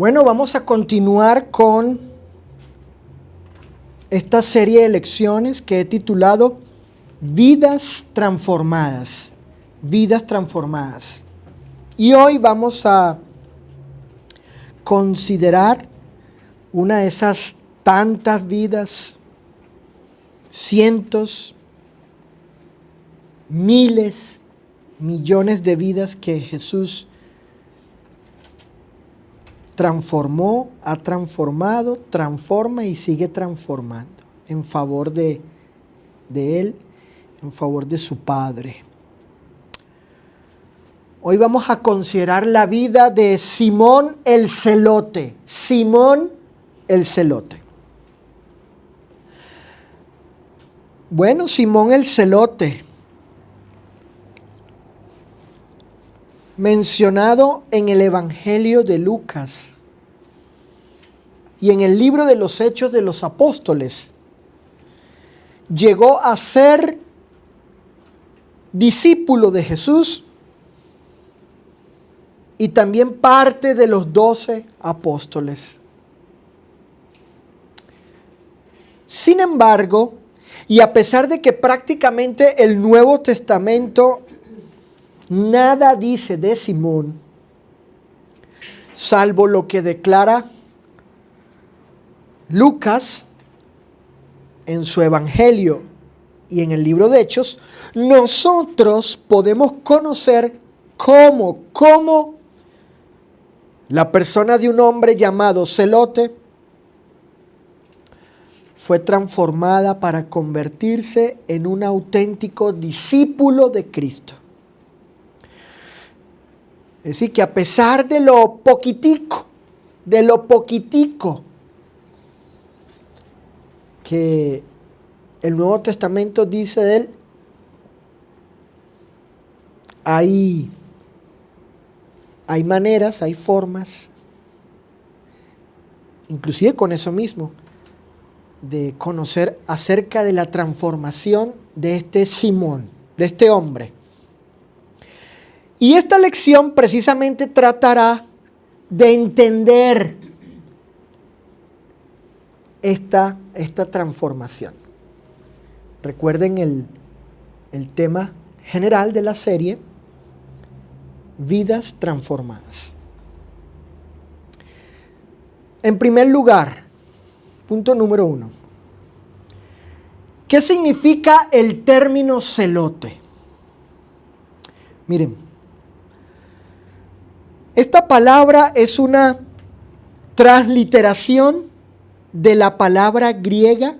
Bueno, vamos a continuar con esta serie de lecciones que he titulado Vidas Transformadas. Vidas Transformadas. Y hoy vamos a considerar una de esas tantas vidas, cientos, miles, millones de vidas que Jesús transformó, ha transformado, transforma y sigue transformando en favor de Él, en favor de su Padre. Hoy vamos a considerar la vida de Simón el Celote. Simón el Celote. Bueno, Simón el Celote, mencionado en el Evangelio de Lucas y en el libro de los Hechos de los Apóstoles, llegó a ser discípulo de Jesús y también parte de los 12 apóstoles. Sin embargo, y a pesar de que prácticamente el Nuevo Testamento nada dice de Simón, salvo lo que declara Lucas en su Evangelio y en el libro de Hechos, nosotros podemos conocer cómo la persona de un hombre llamado Celote fue transformada para convertirse en un auténtico discípulo de Cristo. Es decir, que a pesar de lo poquitico que el Nuevo Testamento dice de él, hay maneras, hay formas, inclusive con eso mismo, de conocer acerca de la transformación de este Simón, de este hombre. Y esta lección precisamente tratará de entender esta transformación. Recuerden el tema general de la serie, Vidas Transformadas. En primer lugar, punto número 1. ¿Qué significa el término celote? Miren, esta palabra es una transliteración de la palabra griega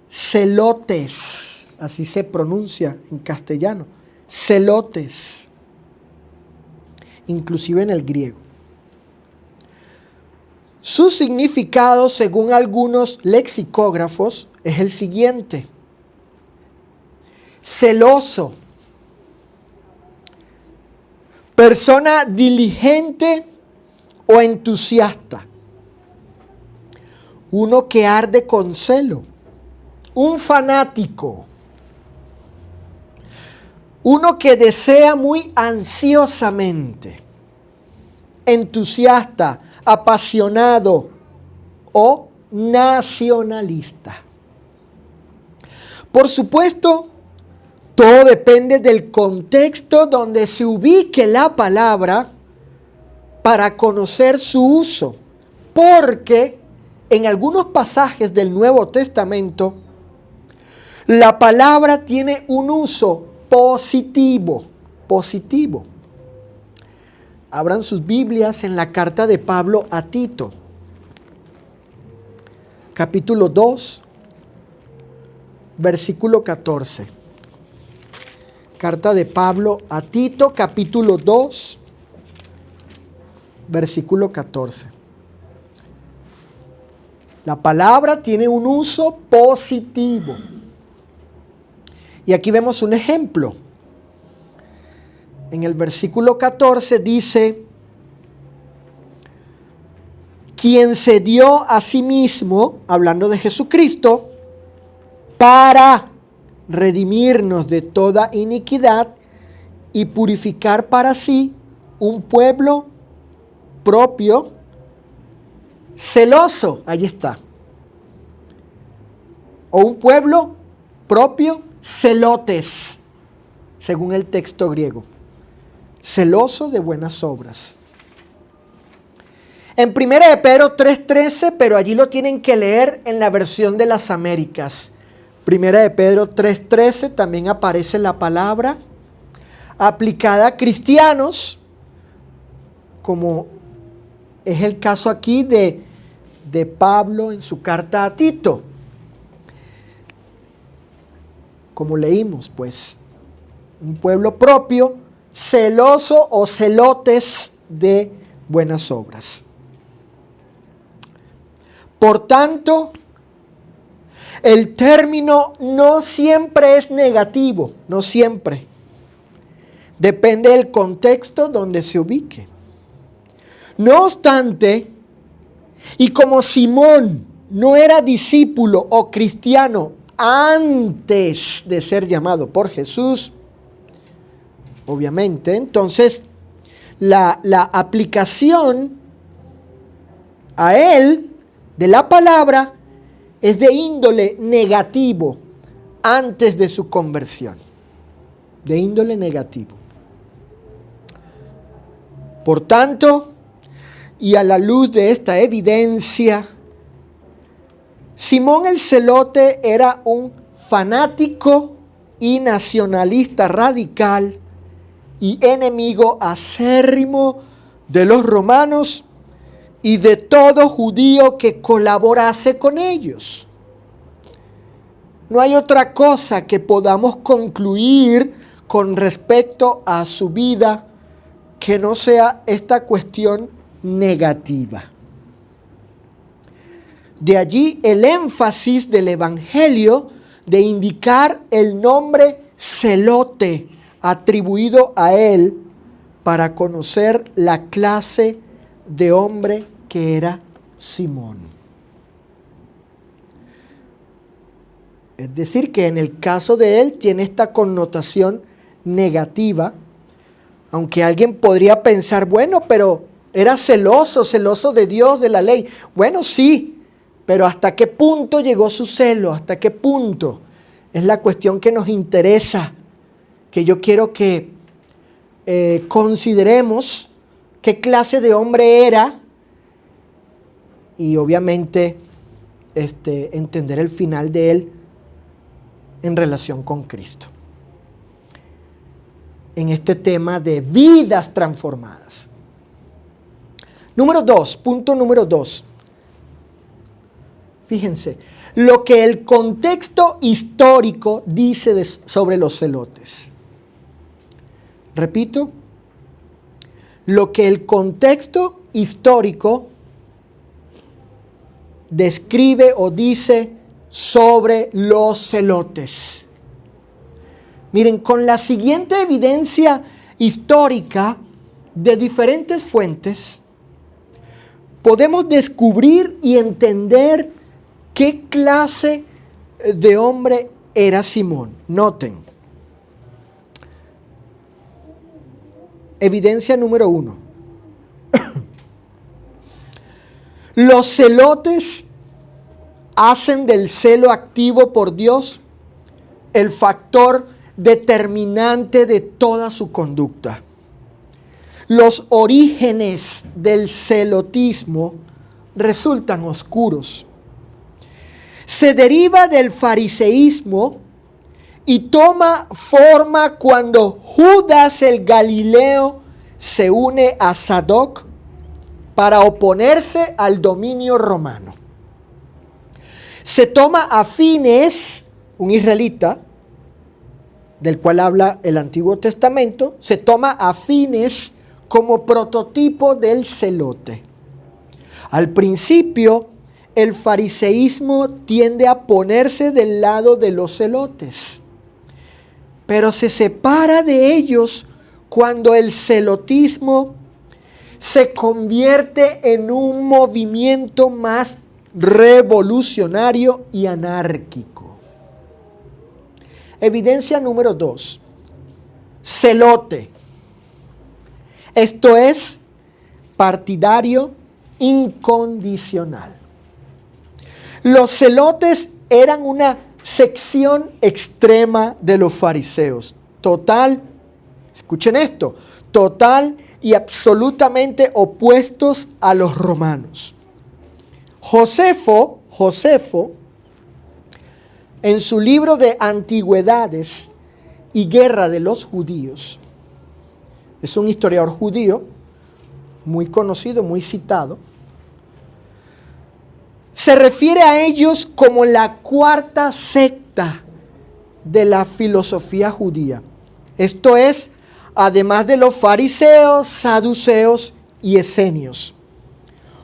celotes, así se pronuncia en castellano, celotes, inclusive en el griego. Su significado, según algunos lexicógrafos, es el siguiente: celoso, persona diligente o entusiasta, uno que arde con celo, un fanático, uno que desea muy ansiosamente, entusiasta, apasionado o nacionalista. Por supuesto, todo depende del contexto donde se ubique la palabra para conocer su uso, porque en algunos pasajes del Nuevo Testamento la palabra tiene un uso positivo. Abran sus Biblias en la carta de Pablo a Tito, capítulo 2, versículo 14. Carta de Pablo a Tito, capítulo 2, versículo 14. La palabra tiene un uso positivo. Y aquí vemos un ejemplo. En el versículo 14 dice: quien se dio a sí mismo, hablando de Jesucristo, para redimirnos de toda iniquidad y purificar para sí un pueblo propio celoso, ahí está. O un pueblo propio, celotes, según el texto griego. Celoso de buenas obras. En 1 de Pedro 3:13, pero allí lo tienen que leer en la versión de las Américas. 1 de Pedro 3:13 también aparece la palabra aplicada a cristianos, como es el caso aquí de Pablo en su carta a Tito. Como leímos, pues, un pueblo propio, celoso o celotes de buenas obras. Por tanto, el término no siempre es negativo, no siempre. Depende del contexto donde se ubique. No obstante, y como Simón no era discípulo o cristiano antes de ser llamado por Jesús, obviamente, entonces la aplicación a él de la palabra es de índole negativo antes de su conversión. De índole negativo. Por tanto, y a la luz de esta evidencia, Simón el Celote era un fanático y nacionalista radical y enemigo acérrimo de los romanos y de todo judío que colaborase con ellos. No hay otra cosa que podamos concluir con respecto a su vida que no sea esta cuestión negativa. De allí el énfasis del Evangelio de indicar el nombre celote atribuido a él para conocer la clase de hombre que era Simón. Es decir, que en el caso de él tiene esta connotación negativa, aunque alguien podría pensar, bueno, pero era celoso de Dios, de la ley. Bueno, sí, pero ¿hasta qué punto llegó su celo? ¿Hasta qué punto? Es la cuestión que nos interesa, que yo quiero que consideremos qué clase de hombre era y obviamente entender el final de él en relación con Cristo. En este tema de vidas transformadas. Punto número 2. Fíjense, lo que el contexto histórico dice sobre los celotes. Repito, lo que el contexto histórico describe o dice sobre los celotes. Miren, con la siguiente evidencia histórica de diferentes fuentes, podemos descubrir y entender qué clase de hombre era Simón. Noten. Evidencia número 1. Los celotes hacen del celo activo por Dios el factor determinante de toda su conducta. Los orígenes del celotismo resultan oscuros. Se deriva del fariseísmo y toma forma cuando Judas el Galileo se une a Sadoc para oponerse al dominio romano. Se toma a Fines, un israelita, del cual habla el Antiguo Testamento, se toma a Fines como prototipo del celote. Al principio, el fariseísmo tiende a ponerse del lado de los celotes, pero se separa de ellos cuando el celotismo se convierte en un movimiento más revolucionario y anárquico. Evidencia número 2. Celote. Esto es partidario incondicional. Los celotes eran una sección extrema de los fariseos. Total, escuchen esto, total y absolutamente opuestos a los romanos. Josefo, en su libro de Antigüedades y Guerra de los Judíos, es un historiador judío muy conocido, muy citado, se refiere a ellos como la cuarta secta de la filosofía judía. Esto es, además de los fariseos, saduceos y esenios,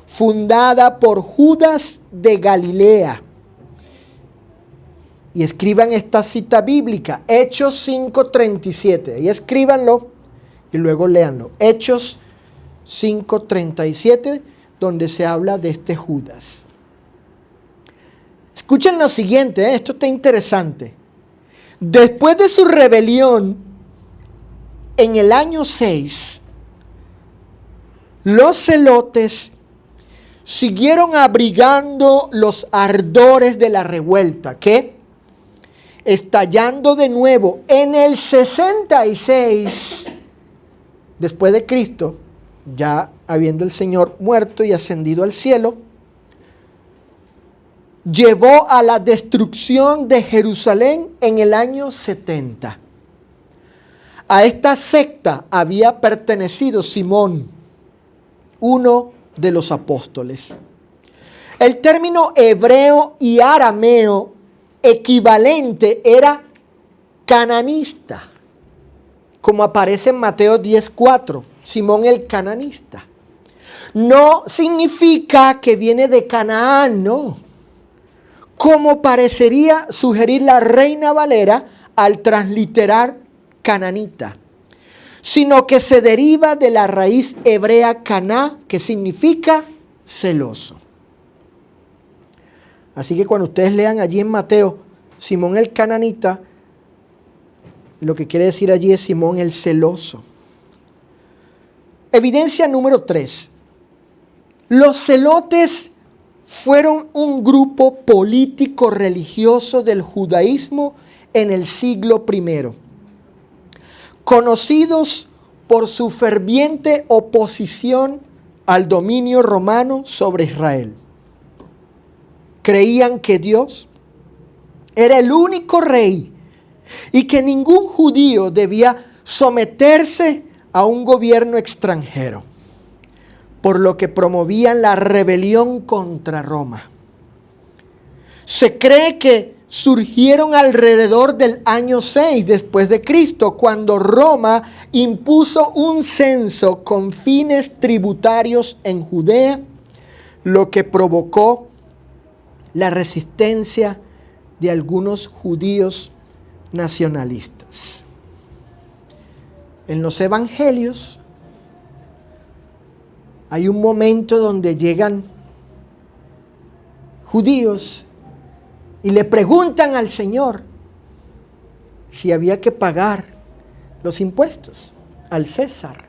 fundada por Judas de Galilea. Y escriban esta cita bíblica, Hechos 5:37. Y escríbanlo y luego léanlo. Hechos 5:37, donde se habla de este Judas. Escuchen lo siguiente, esto está interesante. Después de su rebelión, en el año 6, los celotes siguieron abrigando los ardores de la revuelta, que, estallando de nuevo en el 66 después de Cristo, ya habiendo el Señor muerto y ascendido al cielo, llevó a la destrucción de Jerusalén en el año 70. A esta secta había pertenecido Simón, uno de los apóstoles. El término hebreo y arameo equivalente era cananista, como aparece en Mateo 10:4, Simón el cananista. No significa que viene de Canaán, no, como parecería sugerir la Reina Valera al transliterar cananita, sino que se deriva de la raíz hebrea caná, que significa celoso. Así que cuando ustedes lean allí en Mateo, Simón el cananita, lo que quiere decir allí es Simón el celoso. Evidencia número 3. Los celotes fueron un grupo político religioso del judaísmo en el siglo I, conocidos por su ferviente oposición al dominio romano sobre Israel. Creían que Dios era el único rey y que ningún judío debía someterse a un gobierno extranjero, por lo que promovían la rebelión contra Roma. Se cree que surgieron alrededor del año 6 después de Cristo, cuando Roma impuso un censo con fines tributarios en Judea, lo que provocó la resistencia de algunos judíos nacionalistas. En los evangelios hay un momento donde llegan judíos y le preguntan al Señor si había que pagar los impuestos al César.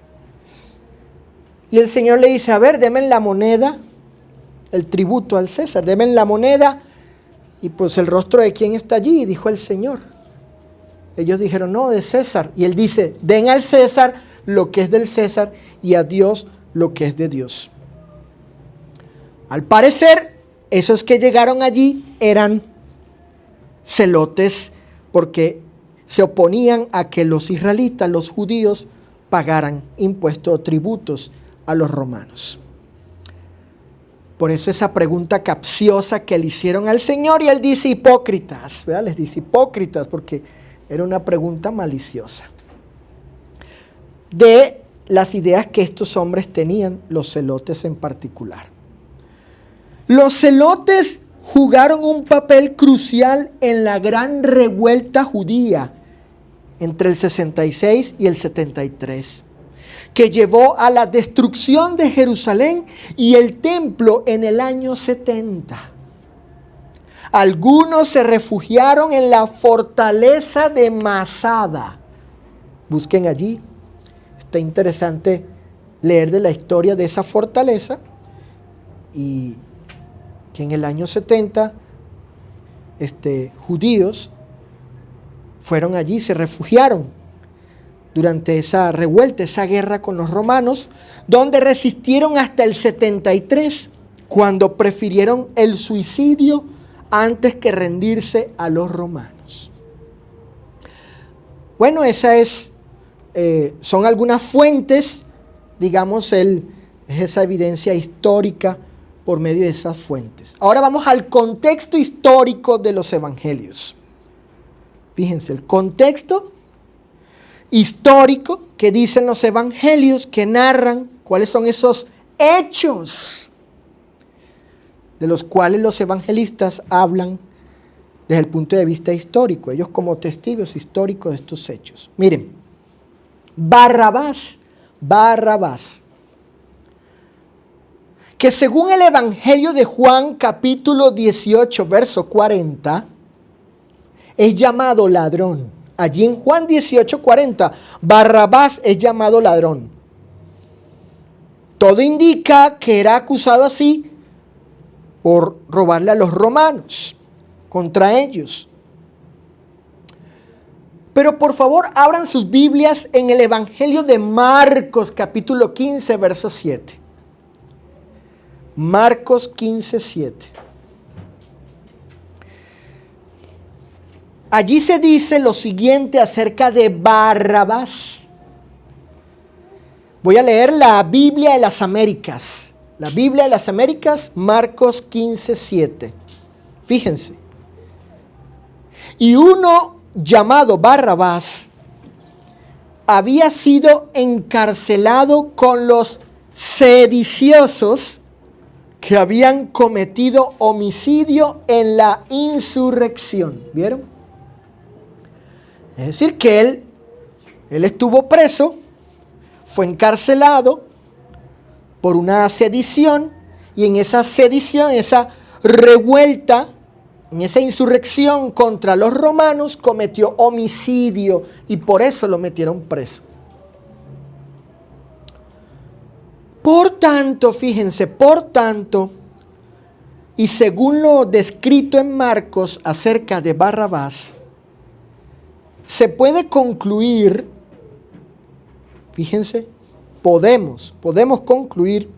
Y el Señor le dice, a ver, denme la moneda, el tributo al César, denme la moneda. Y pues el rostro de quién está allí, dijo el Señor. Ellos dijeron, no, de César. Y él dice, den al César lo que es del César y a Dios lo que es de Dios. Al parecer, esos que llegaron allí eran celotes porque se oponían a que los israelitas, los judíos, pagaran impuestos o tributos a los romanos. Por eso esa pregunta capciosa que le hicieron al Señor, y él dice hipócritas, ¿verdad? Les dice hipócritas porque era una pregunta maliciosa. De las ideas que estos hombres tenían, los celotes en particular. Los celotes jugaron un papel crucial en la gran revuelta judía entre el 66 y el 73, que llevó a la destrucción de Jerusalén y el templo en el año 70. Algunos se refugiaron en la fortaleza de Masada. Busquen allí. Está interesante leer de la historia de esa fortaleza. y que en el año 70 judíos fueron allí, se refugiaron durante esa revuelta, esa guerra con los romanos, donde resistieron hasta el 73, cuando prefirieron el suicidio antes que rendirse a los romanos. Bueno, son algunas fuentes, digamos, esa evidencia histórica por medio de esas fuentes. Ahora vamos al contexto histórico de los evangelios. Fíjense, el contexto histórico que dicen los evangelios, que narran cuáles son esos hechos de los cuales los evangelistas hablan desde el punto de vista histórico, ellos como testigos históricos de estos hechos. Miren, Barrabás, que según el Evangelio de Juan capítulo 18, verso 40, es llamado ladrón. Allí en Juan 18, 40, Barrabás es llamado ladrón. Todo indica que era acusado así por robarle a los romanos, contra ellos. Pero por favor, abran sus Biblias en el Evangelio de Marcos, capítulo 15, verso 7. Marcos 15, 7. Allí se dice lo siguiente acerca de Barrabás. Voy a leer la Biblia de las Américas. La Biblia de las Américas, Marcos 15, 7. Fíjense. Y uno llamado Barrabás había sido encarcelado con los sediciosos que habían cometido homicidio en la insurrección. ¿Vieron? Es decir, que él estuvo preso, fue encarcelado por una sedición, y en esa sedición, esa revuelta, en esa insurrección contra los romanos, cometió homicidio y por eso lo metieron preso. Por tanto, fíjense, y según lo descrito en Marcos acerca de Barrabás, se puede concluir, fíjense, podemos concluir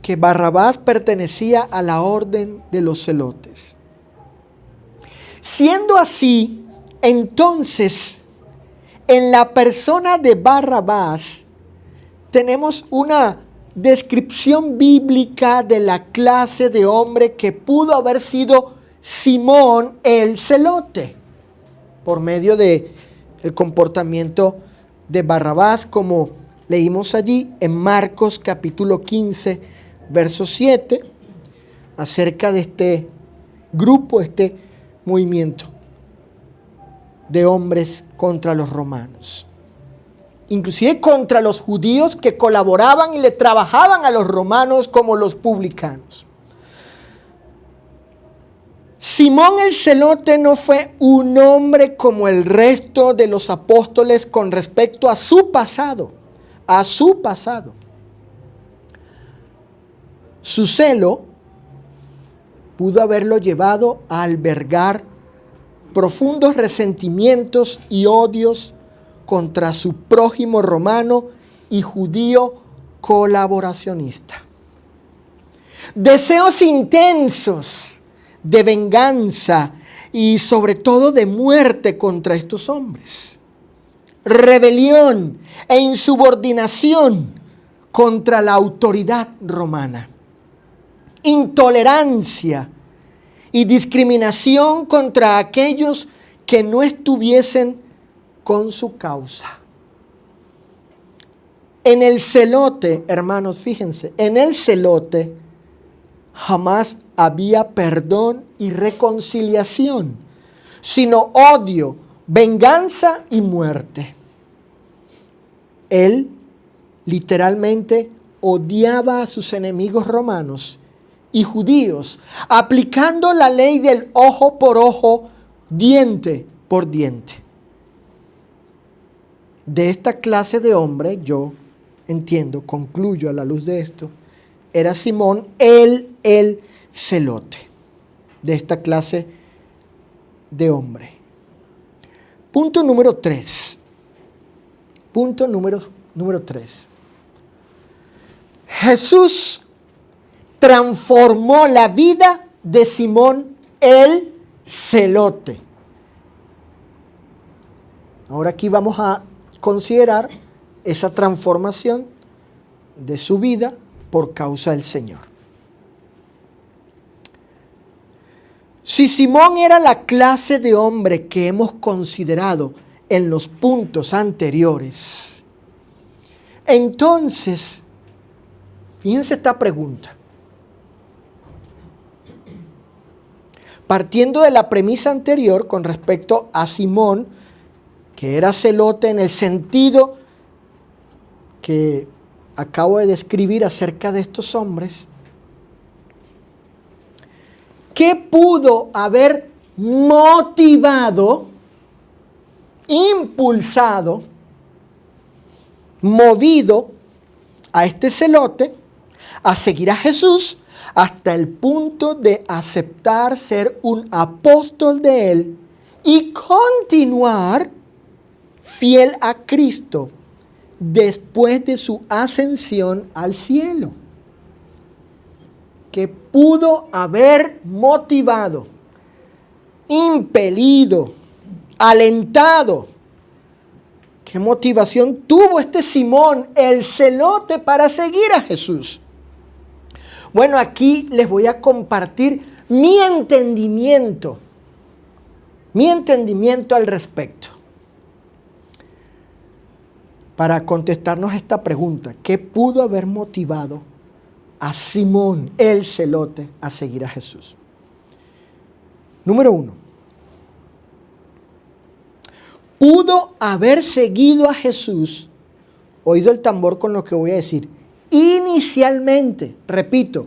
que Barrabás pertenecía a la orden de los celotes. Siendo así, entonces, en la persona de Barrabás tenemos una descripción bíblica de la clase de hombre que pudo haber sido Simón el celote, por medio de el comportamiento de Barrabás, como leímos allí en Marcos capítulo 15, verso 7, acerca de este grupo, este movimiento de hombres contra los romanos. Inclusive contra los judíos que colaboraban y le trabajaban a los romanos como los publicanos. Simón el celote no fue un hombre como el resto de los apóstoles con respecto a su pasado, Su celo pudo haberlo llevado a albergar profundos resentimientos y odios contra su prójimo romano y judío colaboracionista. Deseos intensos de venganza y sobre todo de muerte contra estos hombres. Rebelión e insubordinación contra la autoridad romana. Intolerancia y discriminación contra aquellos que no estuviesen con su causa. En el celote, hermanos, fíjense, en el celote jamás había perdón y reconciliación, sino odio, venganza y muerte. Él literalmente odiaba a sus enemigos romanos y judíos, aplicando la ley del ojo por ojo, diente por diente. De esta clase de hombre, yo entiendo, concluyo a la luz de esto, era Simón el celote de esta clase de hombre. Punto número 3. Punto número 3. Jesús transformó la vida de Simón el celote. Ahora aquí vamos a considerar esa transformación de su vida por causa del Señor. Si Simón era la clase de hombre que hemos considerado en los puntos anteriores, entonces, fíjense esta pregunta. Partiendo de la premisa anterior con respecto a Simón, que era celote en el sentido que acabo de describir acerca de estos hombres, ¿qué pudo haber motivado, impulsado, movido a este celote a seguir a Jesús hasta el punto de aceptar ser un apóstol de él y continuar fiel a Cristo después de su ascensión al cielo? Que pudo haber motivado, impelido, alentado. ¿Qué motivación tuvo este Simón, el celote, para seguir a Jesús? Bueno, aquí les voy a compartir mi entendimiento al respecto. Para contestarnos esta pregunta, ¿qué pudo haber motivado a Simón, el celote, a seguir a Jesús? Número 1. Pudo haber seguido a Jesús, oído el tambor con lo que voy a decir, inicialmente, repito,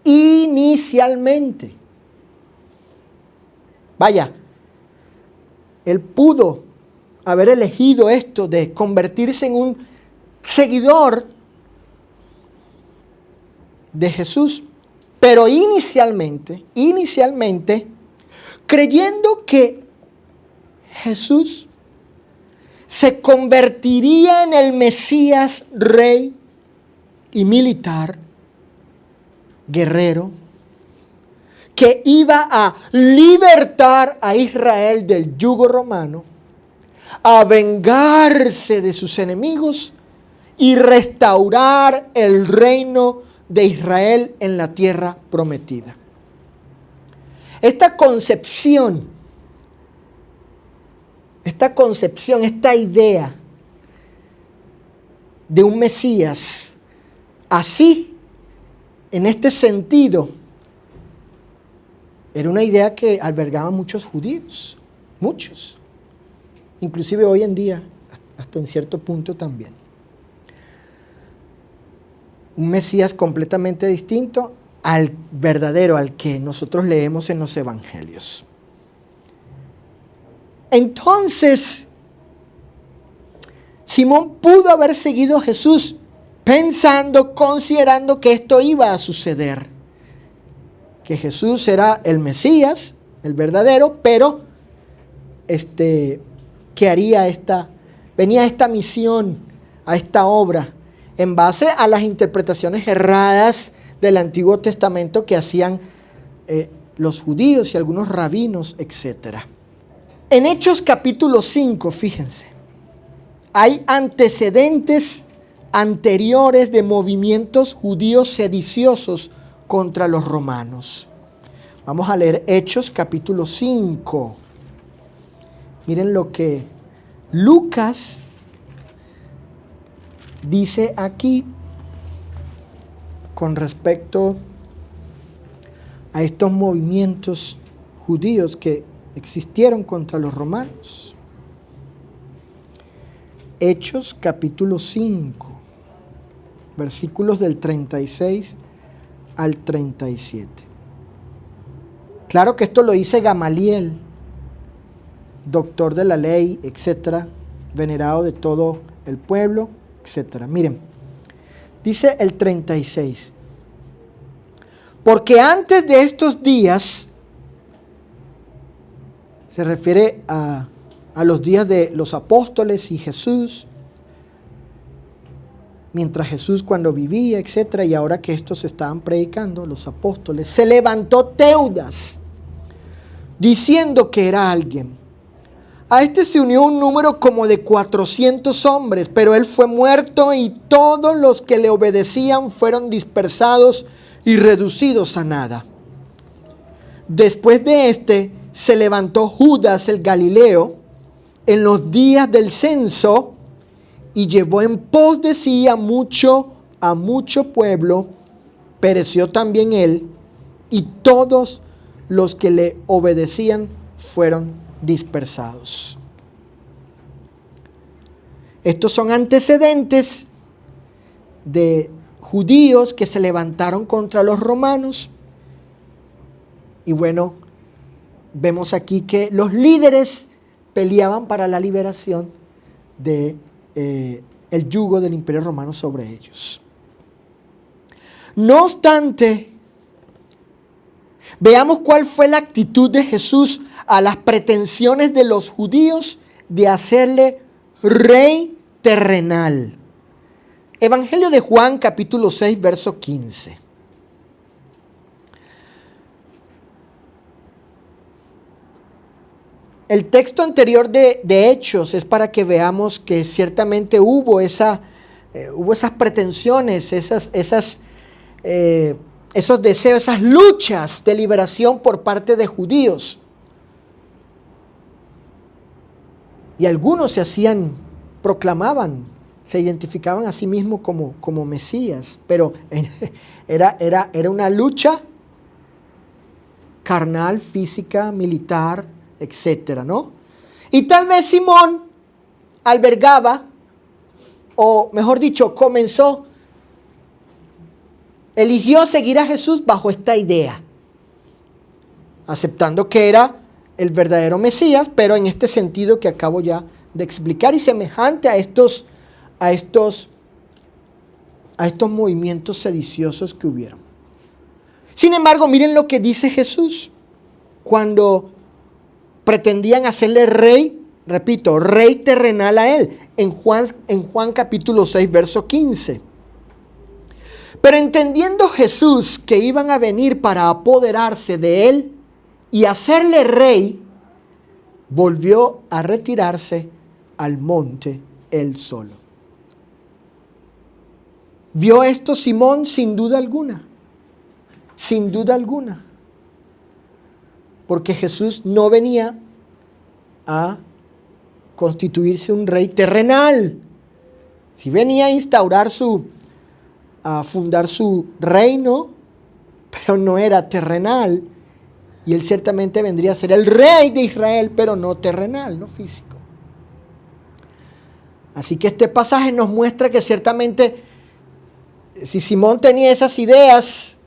inicialmente. Vaya, él pudo haber elegido esto de convertirse en un seguidor de Jesús, pero inicialmente, creyendo que Jesús se convertiría en el Mesías, rey y militar, guerrero, que iba a libertar a Israel del yugo romano, a vengarse de sus enemigos y restaurar el reino de Israel en la tierra prometida. Esta concepción, esta idea de un Mesías así, en este sentido, era una idea que albergaban muchos judíos, muchos, inclusive hoy en día, hasta en cierto punto también. Un Mesías completamente distinto al verdadero, al que nosotros leemos en los evangelios. Entonces, Simón pudo haber seguido a Jesús pensando, considerando que esto iba a suceder, que Jesús era el Mesías, el verdadero, pero que venía a esta misión, a esta obra, en base a las interpretaciones erradas del Antiguo Testamento que hacían los judíos y algunos rabinos, etc. En Hechos capítulo 5, fíjense, hay antecedentes anteriores de movimientos judíos sediciosos contra los romanos. Vamos a leer Hechos capítulo 5. Miren lo que Lucas dice aquí con respecto a estos movimientos judíos que existieron contra los romanos. Hechos capítulo 5, versículos del 36 al 37. Claro que esto lo dice Gamaliel, doctor de la ley, etcétera, venerado de todo el pueblo, etcétera. Miren, dice el 36. Porque antes de estos días, se refiere a los días de los apóstoles y Jesús, mientras Jesús cuando vivía, etc., y ahora que estos estaban predicando, los apóstoles, se levantó Teudas, diciendo que era alguien. A este se unió un número como de 400 hombres, pero él fue muerto y todos los que le obedecían fueron dispersados y reducidos a nada. Después de este, se levantó Judas el Galileo en los días del censo y llevó en pos de sí a mucho pueblo. Pereció también él, y todos los que le obedecían fueron dispersados. Estos son antecedentes de judíos que se levantaron contra los romanos. Y bueno, vemos aquí que los líderes peleaban para la liberación de el yugo del Imperio Romano sobre ellos. No obstante, veamos cuál fue la actitud de Jesús a las pretensiones de los judíos de hacerle rey terrenal. Evangelio de Juan, capítulo 6, verso 15. El texto anterior de Hechos es para que veamos que ciertamente hubo esas pretensiones, esos deseos, esas luchas de liberación por parte de judíos. Y algunos proclamaban, se identificaban a sí mismos como Mesías, pero era una lucha carnal, física, militar, etcétera, ¿no? Y tal vez Simón albergaba, o mejor dicho, eligió seguir a Jesús bajo esta idea, aceptando que era el verdadero Mesías, pero en este sentido que acabo ya de explicar y semejante a estos movimientos sediciosos que hubieron. Sin embargo, miren lo que dice Jesús cuando pretendían hacerle rey, repito, rey terrenal a él, en Juan capítulo 6, verso 15. Pero entendiendo Jesús que iban a venir para apoderarse de él y hacerle rey, volvió a retirarse al monte él solo. ¿Vio esto Simón? Sin duda alguna. Sin duda alguna. Porque Jesús no venía a constituirse un rey terrenal. Sí venía a fundar su reino, pero no era terrenal. Y él ciertamente vendría a ser el rey de Israel, pero no terrenal, no físico. Así que este pasaje nos muestra que ciertamente, si Simón tenía esas ideas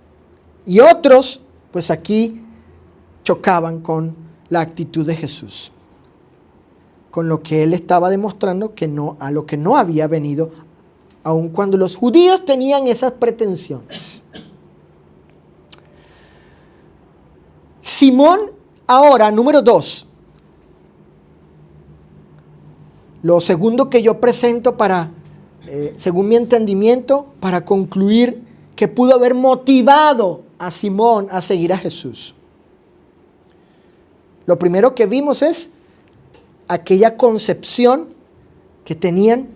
y otros, pues aquí chocaban con la actitud de Jesús, con lo que él estaba demostrando a lo que no había venido, aun cuando los judíos tenían esas pretensiones. Simón, ahora, número 2. Lo segundo que yo presento según mi entendimiento, para concluir que pudo haber motivado a Simón a seguir a Jesús. Lo primero que vimos es aquella concepción que tenían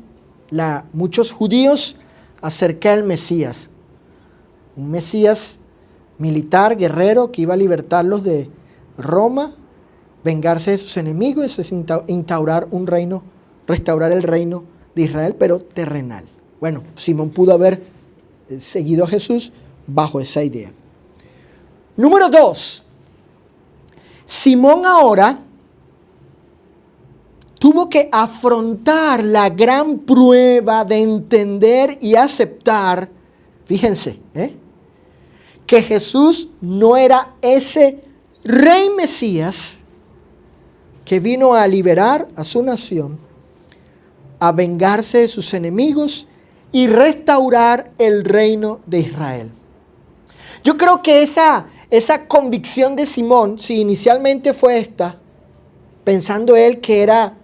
muchos judíos acerca del Mesías. Un Mesías militar, guerrero, que iba a libertarlos de Roma, vengarse de sus enemigos y instaurar restaurar el reino de Israel, pero terrenal. Bueno, Simón pudo haber seguido a Jesús bajo esa idea. Número 2. Simón ahora tuvo que afrontar la gran prueba de entender y aceptar, fíjense, que Jesús no era ese rey Mesías que vino a liberar a su nación, a vengarse de sus enemigos y restaurar el reino de Israel. Yo creo que esa convicción de Simón, si inicialmente fue esta, pensando él que era,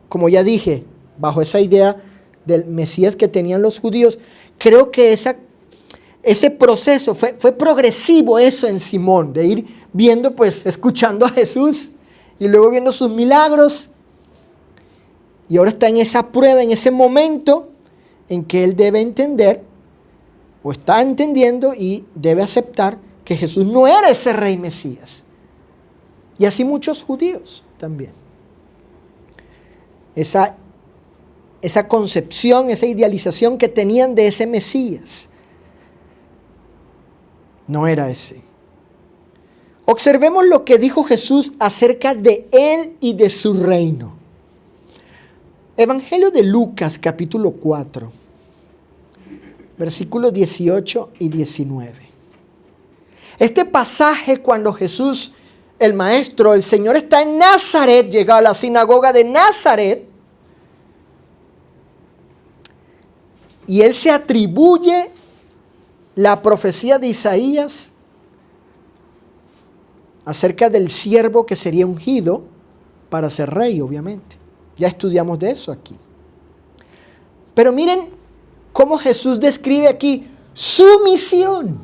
como ya dije, bajo esa idea del Mesías que tenían los judíos, creo que ese proceso fue progresivo eso en Simón, de ir viendo, pues, escuchando a Jesús y luego viendo sus milagros. Y ahora está en esa prueba, en ese momento en que él debe entender, o está entendiendo y debe aceptar que Jesús no era ese rey Mesías. Y así muchos judíos también. Esa concepción, esa idealización que tenían de ese Mesías, no era ese. Observemos lo que dijo Jesús acerca de él y de su reino. Evangelio de Lucas, capítulo 4, versículos 18 y 19. Este pasaje, cuando Jesús, el maestro, el Señor, está en Nazaret, llega a la sinagoga de Nazaret, y él se atribuye la profecía de Isaías acerca del siervo que sería ungido para ser rey, obviamente. Ya estudiamos de eso aquí. Pero miren cómo Jesús describe aquí su misión.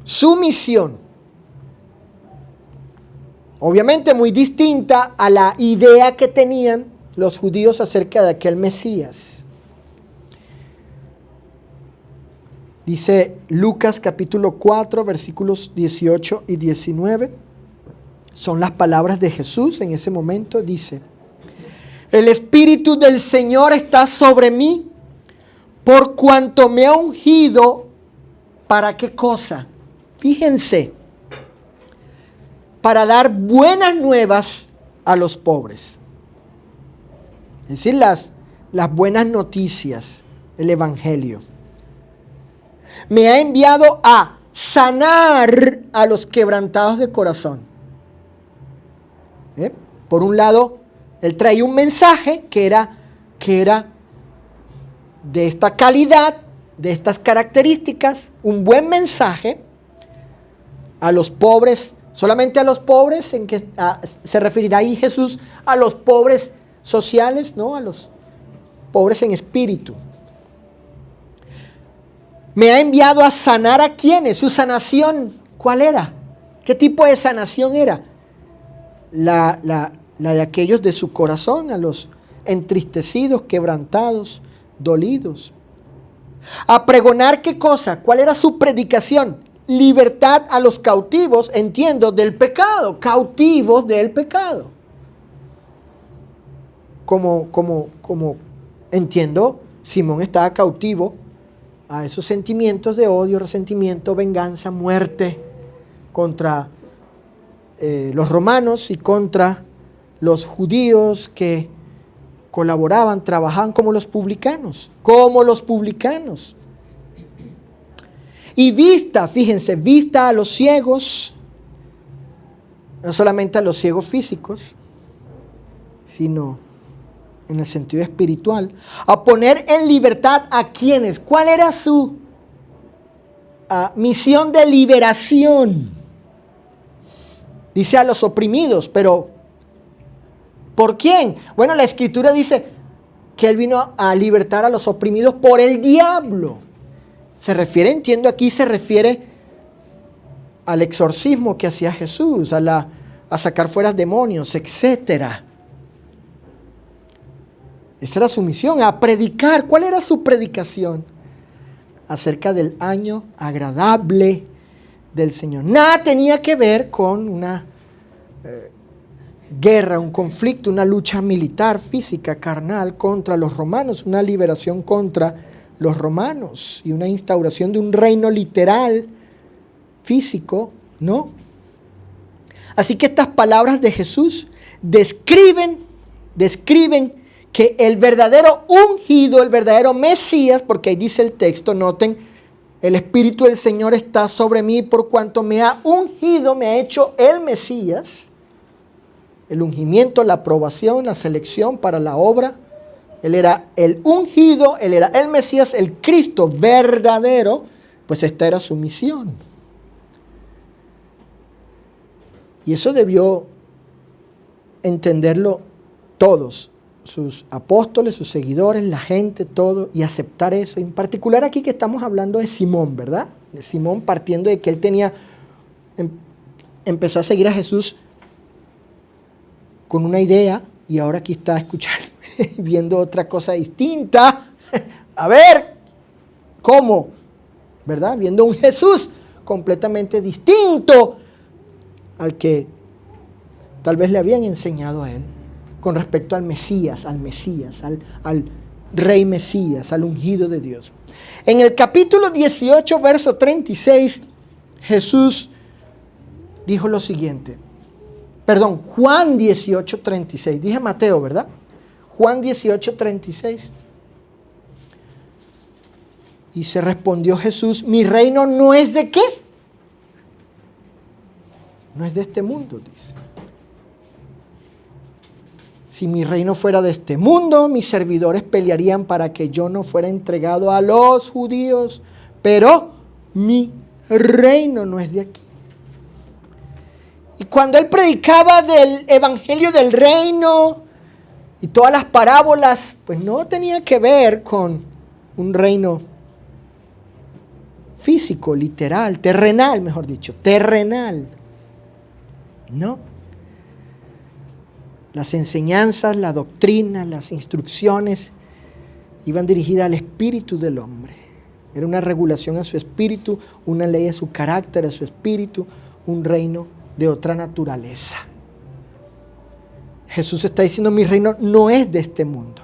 Su misión. Obviamente muy distinta a la idea que tenían los judíos acerca de aquel Mesías. Dice Lucas capítulo 4, versículos 18 y 19. Son las palabras de Jesús en ese momento. Dice: el Espíritu del Señor está sobre mí, por cuanto me ha ungido. ¿Para qué cosa? Fíjense. Para dar buenas nuevas a los pobres. Es decir, las buenas noticias, el Evangelio. Me ha enviado a sanar a los quebrantados de corazón. Por un lado, él traía un mensaje que era de esta calidad, de estas características, un buen mensaje a los pobres, solamente a los pobres, en que se referirá ahí Jesús a los pobres sociales, no a los pobres en espíritu. Me ha enviado a sanar a quienes. Su sanación, ¿cuál era? ¿Qué tipo de sanación era? La de aquellos de su corazón, a los entristecidos, quebrantados, dolidos. A pregonar ¿qué cosa? ¿Cuál era su predicación? Libertad a los cautivos, entiendo, del pecado. Cautivos del pecado. Como entiendo, Simón estaba cautivo a esos sentimientos de odio, resentimiento, venganza, muerte contra los romanos y contra los judíos que colaboraban, trabajaban como los publicanos. Y fíjense, vista a los ciegos, no solamente a los ciegos físicos, sino en el sentido espiritual, a poner en libertad a quienes. ¿Cuál era su misión de liberación? Dice a los oprimidos, pero ¿por quién? Bueno, la Escritura dice que él vino a libertar a los oprimidos por el diablo. Entiendo aquí se refiere al exorcismo que hacía Jesús, a sacar fuera demonios, etcétera. Esa era su misión, a predicar. ¿Cuál era su predicación? Acerca del año agradable del Señor. Nada tenía que ver con una guerra, un conflicto, una lucha militar, física, carnal contra los romanos, una liberación contra los romanos y una instauración de un reino literal, físico, ¿no? Así que estas palabras de Jesús describen que el verdadero ungido, el verdadero Mesías, porque ahí dice el texto, noten, el Espíritu del Señor está sobre mí por cuanto me ha ungido, me ha hecho el Mesías. El ungimiento, la aprobación, la selección para la obra Él era el ungido, él era el Mesías, el Cristo verdadero, pues esta era su misión. Y eso debió entenderlo todos, sus apóstoles, sus seguidores, la gente, todo, y aceptar eso. En particular aquí que estamos hablando de Simón, ¿verdad? De Simón, partiendo de que él empezó a seguir a Jesús con una idea, y ahora aquí está escuchando, viendo otra cosa distinta. A ver, ¿cómo? ¿Verdad? Viendo un Jesús completamente distinto al que tal vez le habían enseñado a él con respecto al Mesías, al Rey Mesías, al ungido de Dios. En el capítulo 18, verso 36, Jesús dijo lo siguiente. Perdón, Juan 18, 36. Dije Mateo, ¿verdad? Juan 18, 36. Y se respondió Jesús, mi reino no es de ¿qué? No es de este mundo, dice. Si mi reino fuera de este mundo, mis servidores pelearían para que yo no fuera entregado a los judíos, pero mi reino no es de aquí. Y cuando él predicaba del evangelio del reino y todas las parábolas, pues no tenía que ver con un reino físico, literal, terrenal, mejor dicho, terrenal. No. Las enseñanzas, la doctrina, las instrucciones iban dirigidas al espíritu del hombre. Era una regulación a su espíritu, una ley a su carácter, a su espíritu, un reino de otra naturaleza. Jesús está diciendo, mi reino no es de este mundo.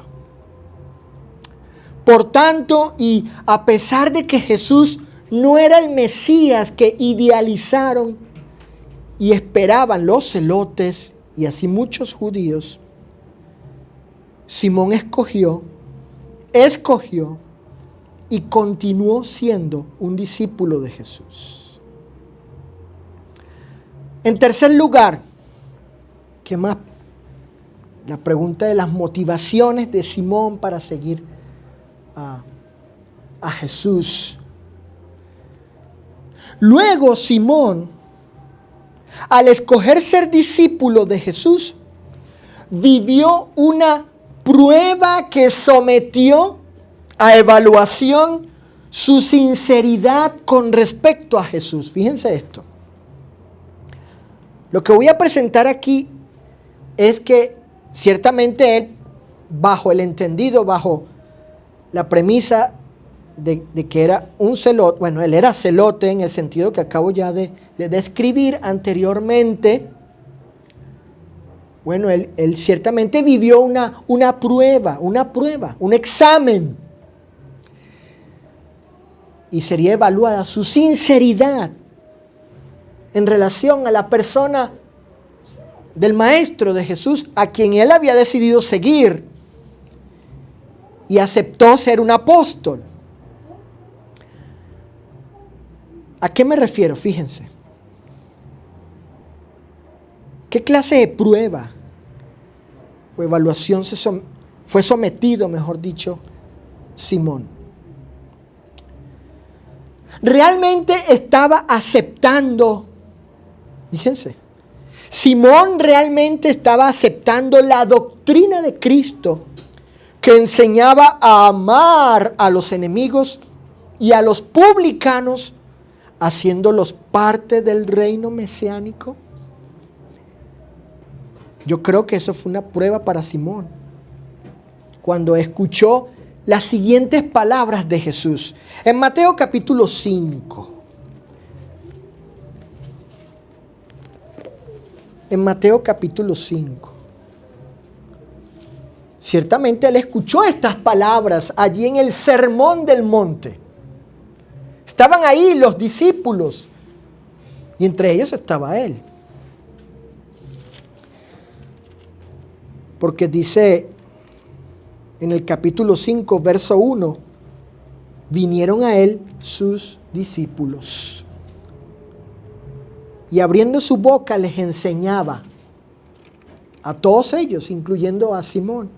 Por tanto, y a pesar de que Jesús no era el Mesías que idealizaron y esperaban los celotes y así muchos judíos, Simón escogió y continuó siendo un discípulo de Jesús. En tercer lugar, ¿qué más? La pregunta de las motivaciones de Simón para seguir a Jesús. Luego Simón, al escoger ser discípulo de Jesús, vivió una prueba que sometió a evaluación su sinceridad con respecto a Jesús. Fíjense esto. Lo que voy a presentar aquí es que ciertamente él, bajo el entendido, bajo la premisa de que era un celote, bueno, él era celote en el sentido que acabo ya de describir anteriormente. Bueno, él ciertamente vivió una prueba, un examen. Y sería evaluada su sinceridad en relación a la persona del Maestro de Jesús, a quien él había decidido seguir y aceptó ser un apóstol. ¿A qué me refiero? Fíjense. ¿Qué clase de prueba o evaluación fue sometido, mejor dicho, Simón? Realmente estaba aceptando, fíjense, Simón realmente estaba aceptando la doctrina de Cristo que enseñaba a amar a los enemigos y a los publicanos, haciéndolos parte del reino mesiánico. Yo creo que eso fue una prueba para Simón cuando escuchó las siguientes palabras de Jesús. En Mateo capítulo 5. En Mateo capítulo 5. Ciertamente él escuchó estas palabras allí en el Sermón del Monte. Estaban ahí los discípulos y entre ellos estaba él. Porque dice en el capítulo 5, verso 1, vinieron a él sus discípulos y abriendo su boca les enseñaba a todos ellos, incluyendo a Simón,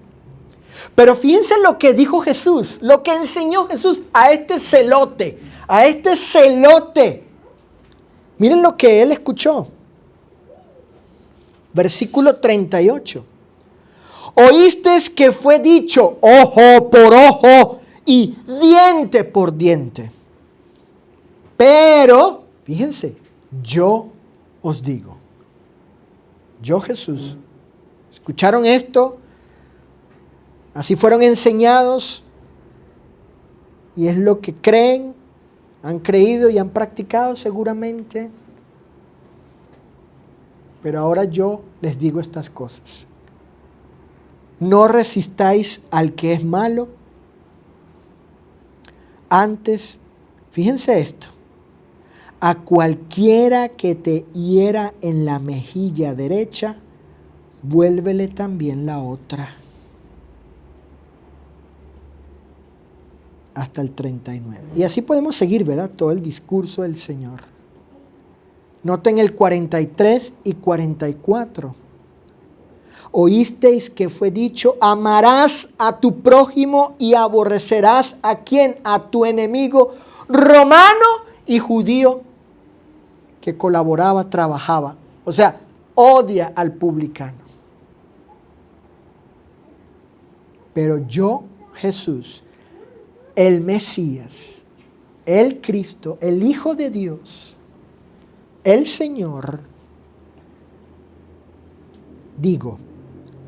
Pero fíjense lo que dijo Jesús, lo que enseñó Jesús a este celote, a este celote. Miren lo que él escuchó. Versículo 38. Oísteis que fue dicho ojo por ojo y diente por diente. Pero, fíjense, yo os digo, yo Jesús, ¿escucharon esto? Así fueron enseñados y es lo que creen, han creído y han practicado seguramente. Pero ahora yo les digo estas cosas. No resistáis al que es malo. Antes, fíjense esto, a cualquiera que te hiera en la mejilla derecha, vuélvele también la otra. Hasta el 39. Y así podemos seguir, ¿verdad? Todo el discurso del Señor. Noten el 43 y 44. Oísteis que fue dicho, amarás a tu prójimo y aborrecerás a quien, a tu enemigo romano y judío que colaboraba, trabajaba. O sea, odia al publicano. Pero yo, Jesús, el Mesías, el Cristo, el Hijo de Dios, el Señor, digo,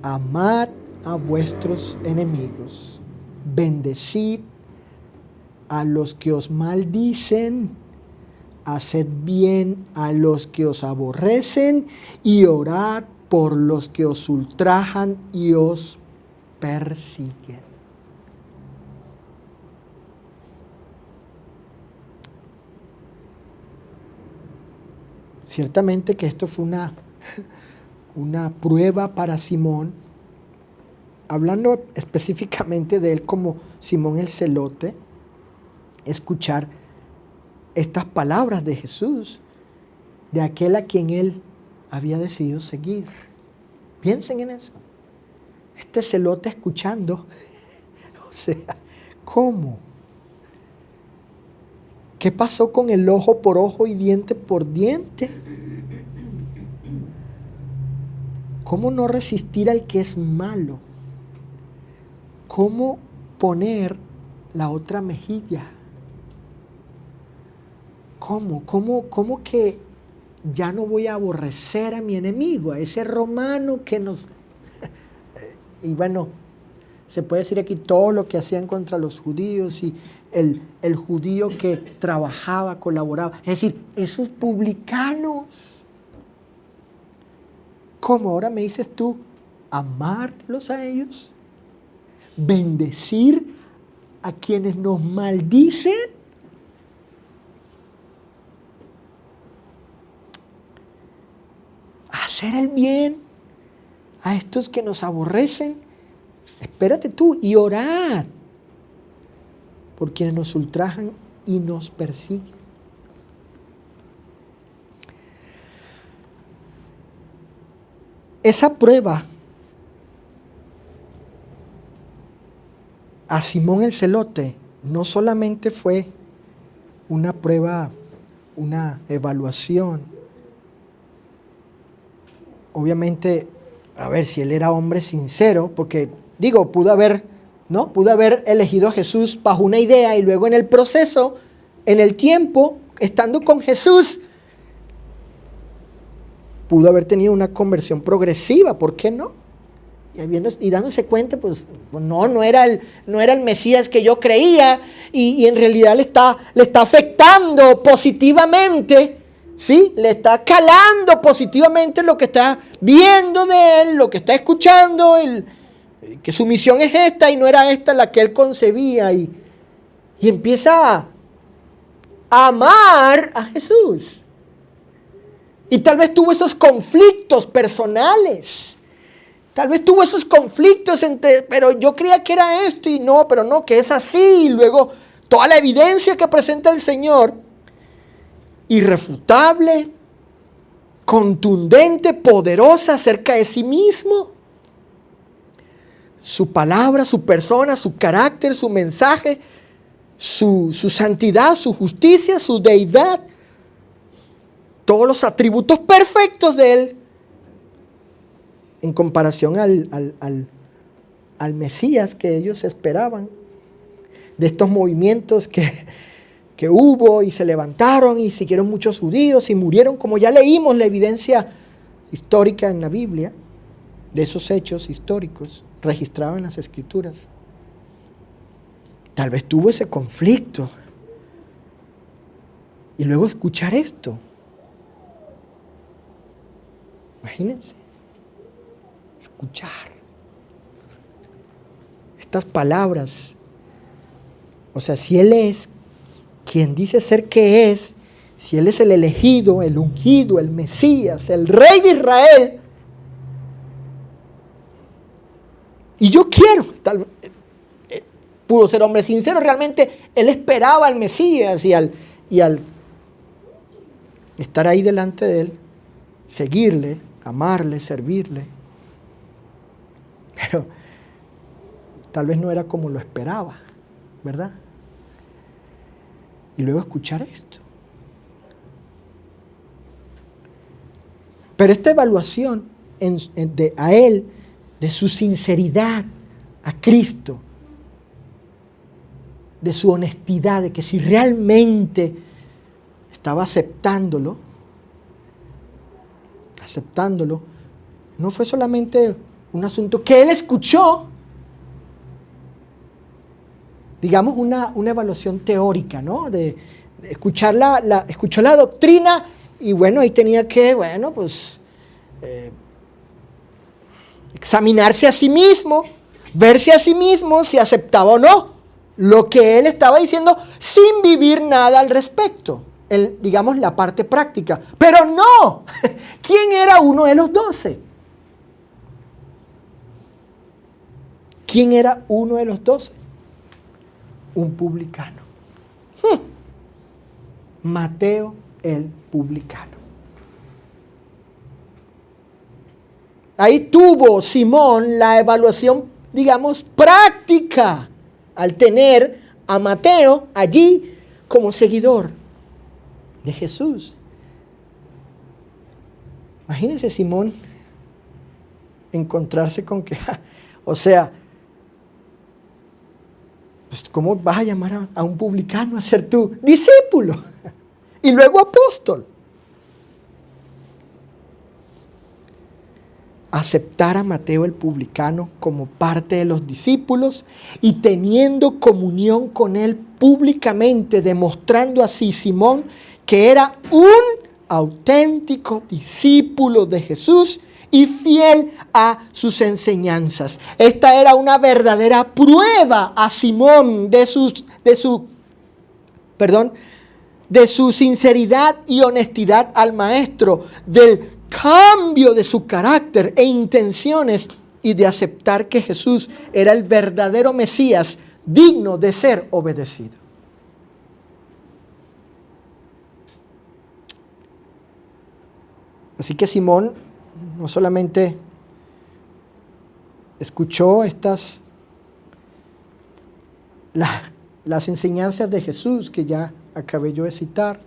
amad a vuestros enemigos, bendecid a los que os maldicen, haced bien a los que os aborrecen y orad por los que os ultrajan y os persiguen. Ciertamente que esto fue una prueba para Simón, hablando específicamente de él como Simón el celote, escuchar estas palabras de Jesús, de aquel a quien él había decidido seguir. Piensen en eso. Este celote escuchando, o sea, ¿cómo? ¿Qué pasó con el ojo por ojo y diente por diente? ¿Cómo no resistir al que es malo? ¿Cómo poner la otra mejilla? ¿Cómo que ya no voy a aborrecer a mi enemigo, a ese romano que nos... Y bueno, se puede decir aquí todo lo que hacían contra los judíos y el judío que trabajaba, colaboraba. Es decir, esos publicanos. ¿Cómo ahora me dices tú? ¿Amarlos a ellos? ¿Bendecir a quienes nos maldicen? ¿Hacer el bien a estos que nos aborrecen? Espérate tú y orad por quienes nos ultrajan y nos persiguen. Esa prueba a Simón el celote no solamente fue una prueba, una evaluación. Obviamente, a ver si él era hombre sincero, porque digo, pudo haber elegido a Jesús bajo una idea y luego en el proceso, en el tiempo, estando con Jesús, pudo haber tenido una conversión progresiva, ¿por qué no? Y dándose cuenta, pues no era el Mesías que yo creía y en realidad le está afectando positivamente, ¿sí? Le está calando positivamente lo que está viendo de él, lo que está escuchando, que su misión es esta y no era esta la que él concebía y empieza a amar a Jesús. Y tal vez tuvo esos conflictos personales. Tal vez tuvo esos conflictos pero yo creía que era esto y no, pero no, que es así. Y luego toda la evidencia que presenta el Señor, irrefutable, contundente, poderosa acerca de sí mismo. su palabra, su persona, su carácter, su mensaje, su santidad, su justicia, su deidad, todos los atributos perfectos de Él, en comparación al Mesías que ellos esperaban, de estos movimientos que hubo y se levantaron y siguieron muchos judíos y murieron, como ya leímos la evidencia histórica en la Biblia, de esos hechos históricos registrados en las Escrituras. Tal vez tuvo ese conflicto. Y luego escuchar esto. Imagínense. Escuchar estas palabras. O sea, si Él es quien dice ser que es, si Él es el elegido, el ungido, el Mesías, el Rey de Israel, y yo quiero, pudo ser hombre sincero, realmente Él esperaba al Mesías y al estar ahí delante de Él, seguirle, amarle, servirle. Pero tal vez no era como lo esperaba, ¿verdad? Y luego escuchar esto. Pero esta evaluación a Él, de su sinceridad a Cristo, de su honestidad, de que si realmente estaba aceptándolo, no fue solamente un asunto que Él escuchó, digamos una evaluación teórica, ¿no? De escuchar escuchó la doctrina y bueno, ahí tenía que, examinarse a sí mismo, verse a sí mismo si aceptaba o no lo que Él estaba diciendo sin vivir nada al respecto. Digamos la parte práctica. Pero no, ¿quién era uno de los 12? ¿Quién era uno de los 12? Un publicano. Mateo el publicano. Ahí tuvo Simón la evaluación, digamos, práctica, al tener a Mateo allí como seguidor de Jesús. Imagínense Simón encontrarse con que, pues, ¿cómo vas a llamar a un publicano a ser tu discípulo? Y luego apóstol. Aceptar a Mateo el publicano como parte de los discípulos y teniendo comunión con él públicamente, demostrando así Simón que era un auténtico discípulo de Jesús y fiel a sus enseñanzas. Esta era una verdadera prueba a Simón de su sinceridad y honestidad al maestro, del cambio de su carácter e intenciones y de aceptar que Jesús era el verdadero Mesías digno de ser obedecido. Así que Simón no solamente escuchó las enseñanzas de Jesús que ya acabé yo de citar,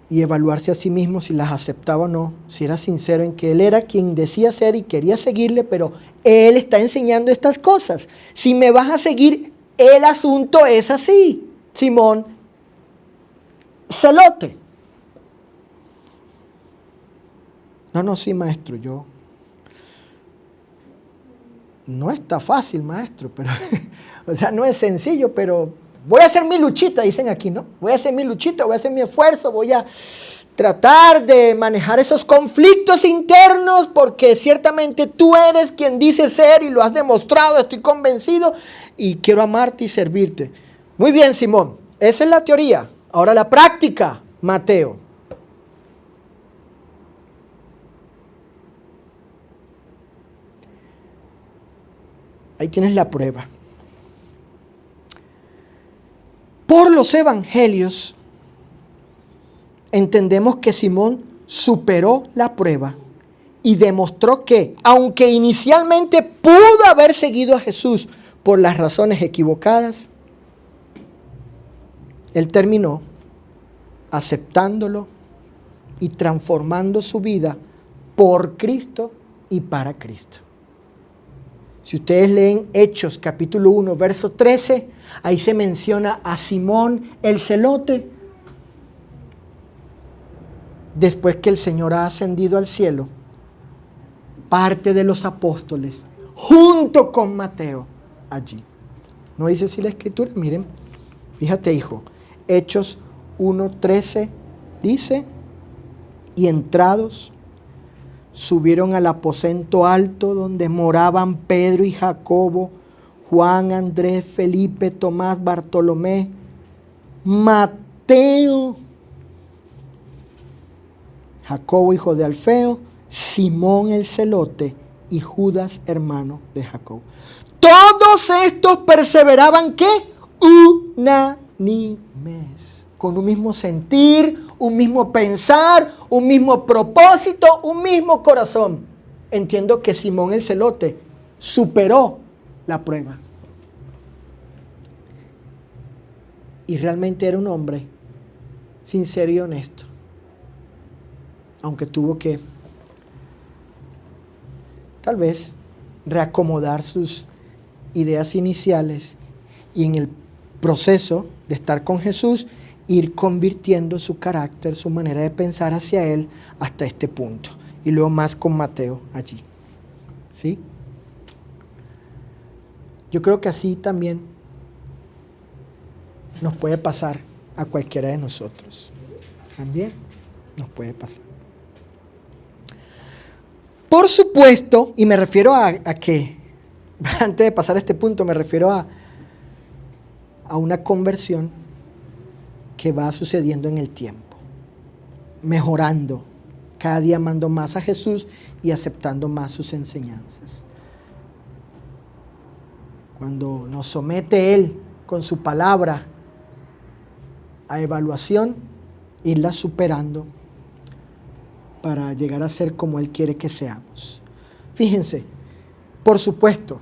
y evaluarse a sí mismo si las aceptaba o no, si era sincero en que Él era quien decía ser y quería seguirle, pero Él está enseñando estas cosas. Si me vas a seguir, el asunto es así. Simón, celote. No, sí, maestro, no está fácil, maestro, pero, no es sencillo, pero voy a hacer mi luchita, dicen aquí, ¿no? Voy a hacer mi luchita, voy a hacer mi esfuerzo, voy a tratar de manejar esos conflictos internos, porque ciertamente tú eres quien dice ser y lo has demostrado, estoy convencido y quiero amarte y servirte. Muy bien, Simón, esa es la teoría. Ahora la práctica, Mateo. Ahí tienes la prueba. Por los evangelios entendemos que Simón superó la prueba y demostró que, aunque inicialmente pudo haber seguido a Jesús por las razones equivocadas, él terminó aceptándolo y transformando su vida por Cristo y para Cristo. Si ustedes leen Hechos capítulo 1, verso 13, ahí se menciona a Simón el celote. Después que el Señor ha ascendido al cielo, parte de los apóstoles, junto con Mateo, allí. ¿No dice así la Escritura? Miren, fíjate, hijo. Hechos 1:13 dice: y entrados, subieron al aposento alto donde moraban Pedro y Jacobo, Juan, Andrés, Felipe, Tomás, Bartolomé, Mateo, Jacobo, hijo de Alfeo, Simón el celote y Judas, hermano de Jacobo. Todos estos perseveraban, ¿qué? Unánimes, con un mismo sentir, un mismo pensar, un mismo propósito, un mismo corazón. Entiendo que Simón el celote superó la prueba. Y realmente era un hombre sincero y honesto. Aunque tuvo que, tal vez, reacomodar sus ideas iniciales y en el proceso de estar con Jesús, ir convirtiendo su carácter, su manera de pensar hacia Él hasta este punto. Y luego más con Mateo allí. ¿Sí? Yo creo que así también nos puede pasar a cualquiera de nosotros. También nos puede pasar. Por supuesto, y me refiero a que, antes de pasar a este punto, me refiero a una conversión que va sucediendo en el tiempo, mejorando, cada día amando más a Jesús y aceptando más sus enseñanzas. Cuando nos somete Él con su palabra a evaluación, irla superando para llegar a ser como Él quiere que seamos. Fíjense, por supuesto,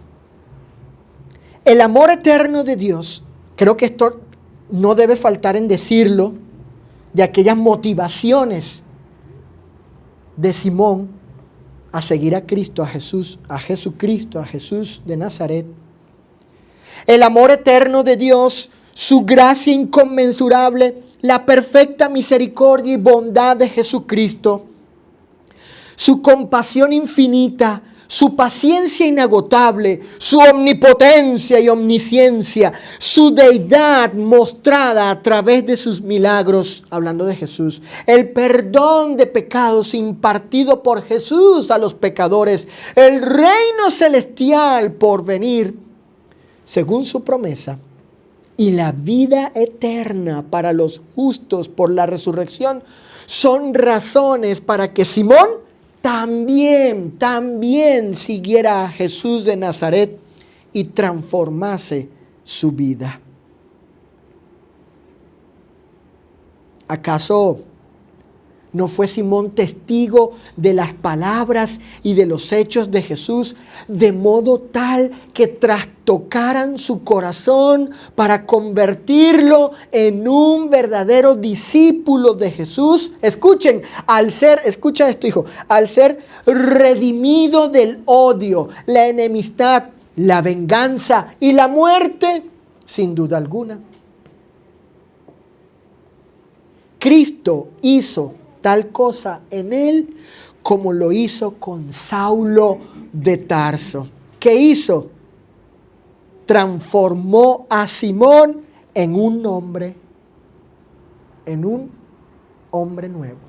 el amor eterno de Dios, creo que esto no debe faltar en decirlo, de aquellas motivaciones de Simón a seguir a Cristo, a Jesús, a Jesucristo, a Jesús de Nazaret. El amor eterno de Dios, su gracia inconmensurable, la perfecta misericordia y bondad de Jesucristo, su compasión infinita, su paciencia inagotable, su omnipotencia y omnisciencia, su deidad mostrada a través de sus milagros, hablando de Jesús, el perdón de pecados impartido por Jesús a los pecadores, el reino celestial por venir, según su promesa, y la vida eterna para los justos por la resurrección, son razones para que Simón también siguiera a Jesús de Nazaret y transformase su vida. ¿Acaso no fue Simón testigo de las palabras y de los hechos de Jesús, de modo tal que trastocaran su corazón para convertirlo en un verdadero discípulo de Jesús? Escuchen, escucha esto, hijo, al ser redimido del odio, la enemistad, la venganza y la muerte, sin duda alguna, Cristo hizo tal cosa en él como lo hizo con Saulo de Tarso. ¿Qué hizo? Transformó a Simón en un hombre nuevo.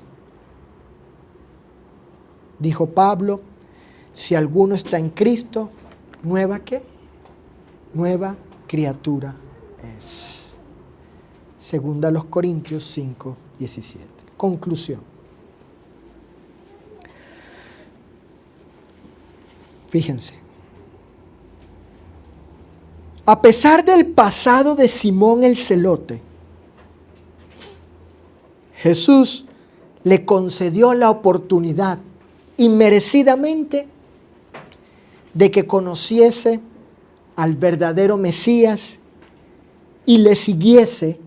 Dijo Pablo, si alguno está en Cristo, ¿nueva qué? Nueva criatura es. Segunda a los Corintios 5:17. Conclusión. Fíjense. A pesar del pasado de Simón el celote, Jesús le concedió la oportunidad inmerecidamente de que conociese al verdadero Mesías y le siguiese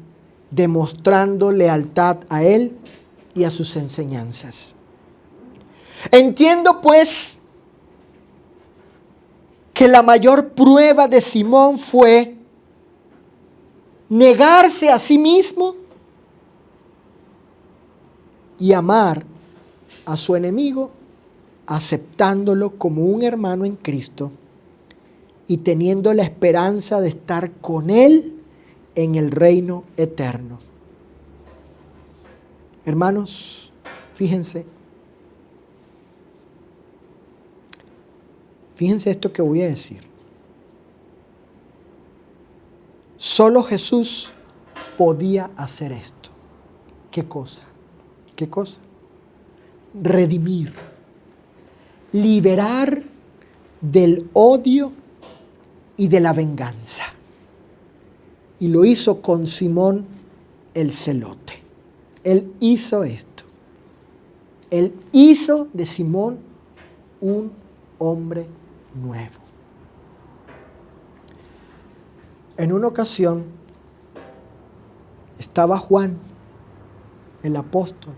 demostrando lealtad a él y a sus enseñanzas. Entiendo pues que la mayor prueba de Simón fue negarse a sí mismo y amar a su enemigo, aceptándolo como un hermano en Cristo y teniendo la esperanza de estar con él en el reino eterno. Hermanos, fíjense esto que voy a decir. Solo Jesús podía hacer esto. ¿Qué cosa? ¿Qué cosa? Redimir, liberar del odio y de la venganza. Y lo hizo con Simón el celote. Él hizo esto. Él hizo de Simón un hombre nuevo. En una ocasión estaba Juan, el apóstol,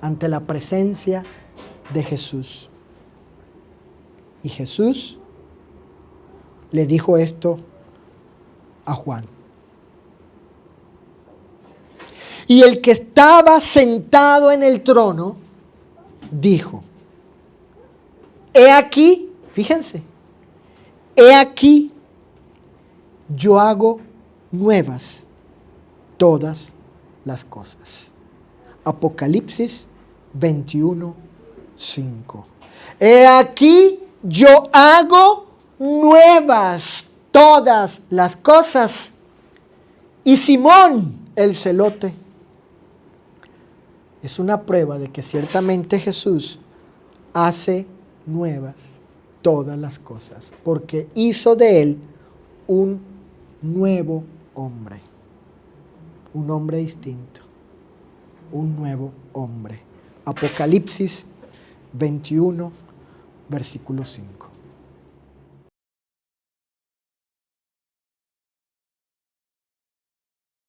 ante la presencia de Jesús. Y Jesús le dijo esto a Juan. Y el que estaba sentado en el trono dijo: he aquí, fíjense, he aquí, yo hago nuevas todas las cosas. Apocalipsis 21:5. He aquí, yo hago nuevas todas las cosas. Y Simón, el celote, es una prueba de que ciertamente Jesús hace nuevas todas las cosas, porque hizo de él un nuevo hombre, un hombre distinto, un nuevo hombre. Apocalipsis 21, versículo 5.